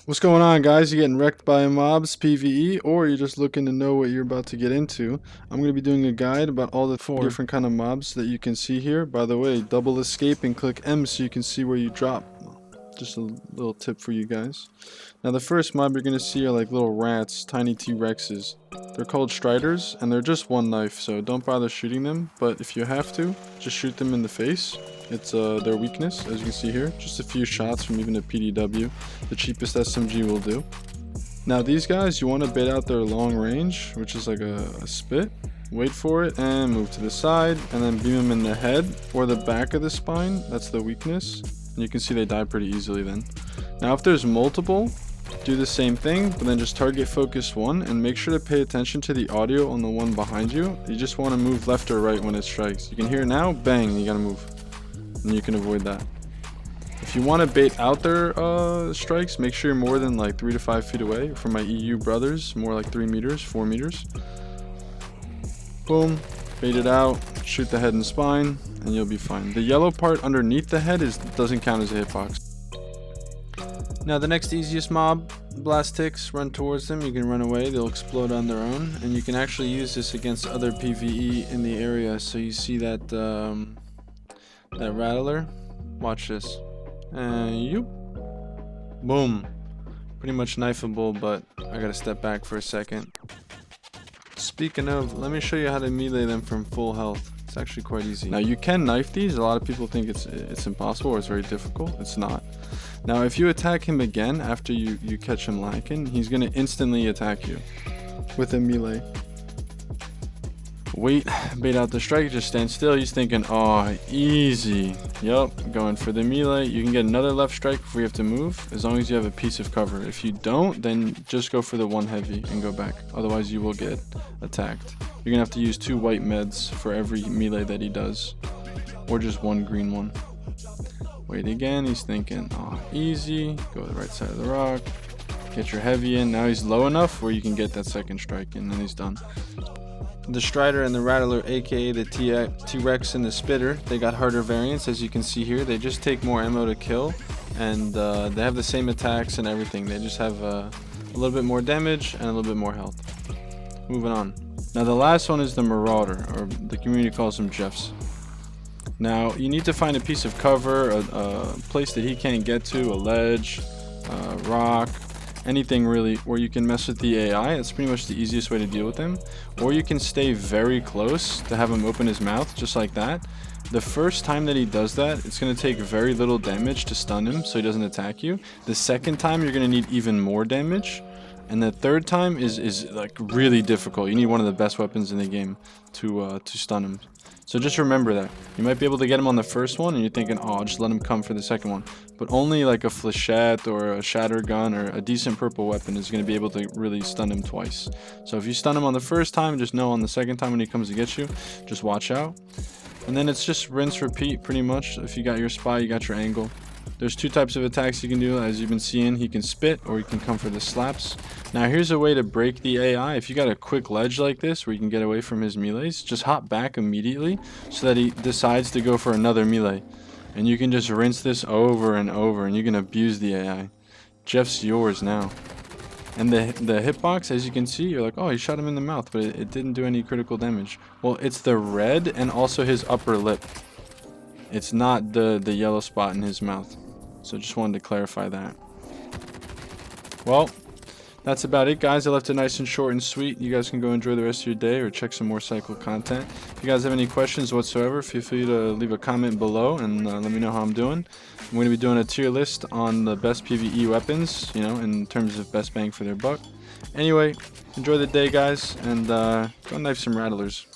What's going on, guys? You getting wrecked by mobs, PVE, or you're just looking to know what you're about to get into? I'm going to be doing a guide about all the four different kind of mobs that you can see here. By the way, double escape and click M so you can see where you drop. Just a little tip for you guys. Now the first mob you're going to see are like little rats, tiny T-Rexes. They're called Striders, and they're just one knife, so don't bother shooting them. But if you have to, just shoot them in the face. It's their weakness, as you can see here. Just a few shots from even a PDW. The cheapest SMG will do. Now these guys, you want to bait out their long range, which is like a spit. Wait for it and move to the side, and then beam them in the head or the back of the spine. That's the weakness. And you can see they die pretty easily then. Now if there's multiple, do the same thing, but then just target focus one and make sure to pay attention to the audio on the one behind you. You just want to move left or right when it strikes. You can hear it now, bang, you gotta move. And you can avoid that. If you want to bait out their strikes, make sure you're more than like 3 to 5 feet away. For my EU brothers, more like 3 meters, 4 meters. Boom, bait it out, shoot the head and spine, and you'll be fine. The yellow part underneath the head doesn't count as a hitbox. Now the next easiest mob, blast ticks. Run towards them, you can run away, they'll explode on their own, and you can actually use this against other PvE in the area. So you see that that Rattler, watch this, and you, boom, pretty much knifeable, but I gotta step back for a second. Speaking of, let me show you how to melee them from full health. It's actually quite easy. Now you can knife these. A lot of people think it's impossible or it's very difficult. It's not. Now if you attack him again after you catch him lacking, he's gonna instantly attack you with a melee. Wait, bait out the strike, just stand still. He's thinking, oh, easy. Yup, going for the melee. You can get another left strike before you have to move, as long as you have a piece of cover. If you don't, then just go for the one heavy and go back. Otherwise, you will get attacked. You're gonna have to use 2 white meds for every melee that he does, or just 1 green one. Wait again, he's thinking, oh, easy. Go to the right side of the rock. Get your heavy in. Now he's low enough where you can get that second strike, and then he's done. The Strider and the Rattler, aka the T-Rex and the Spitter, they got harder variants, as you can see here. They just take more ammo to kill, and they have the same attacks and everything. They just have a little bit more damage and a little bit more health. Moving on. Now the last one is the Marauder, or the community calls him Jeffs. Now you need to find a piece of cover, a place that he can't get to, a ledge, a rock, anything really where you can mess with the AI. That's pretty much the easiest way to deal with him. Or you can stay very close to have him open his mouth, just like that. The first time that he does that, it's going to take very little damage to stun him so he doesn't attack you. The second time, you're going to need even more damage. And the third time is like really difficult. You need one of the best weapons in the game to stun him. So just remember that. You might be able to get him on the first one and you're thinking, oh, I'll just let him come for the second one. But only like a flechette or a shatter gun or a decent purple weapon is going to be able to really stun him twice. So if you stun him on the first time, just know on the second time when he comes to get you, just watch out. And then it's just rinse, repeat pretty much. If you got your spy, you got your angle. There's 2 types of attacks you can do. As you've been seeing, he can spit or he can come for the slaps. Now here's a way to break the AI. If you got a quick ledge like this where you can get away from his melees, just hop back immediately so that he decides to go for another melee. And you can just rinse this over and over and you can abuse the AI. Jeff's yours now. And the hitbox, as you can see, you're like, oh, he shot him in the mouth, but it didn't do any critical damage. Well, it's the red and also his upper lip. It's not the yellow spot in his mouth. So just wanted to clarify that. Well, that's about it, guys. I left it nice and short and sweet. You guys can go enjoy the rest of your day or check some more cycle content. If you guys have any questions whatsoever, feel free to leave a comment below and let me know how I'm doing. I'm going to be doing a tier list on the best PvE weapons, you know, in terms of best bang for their buck. Anyway, enjoy the day, guys, and go knife some Rattlers.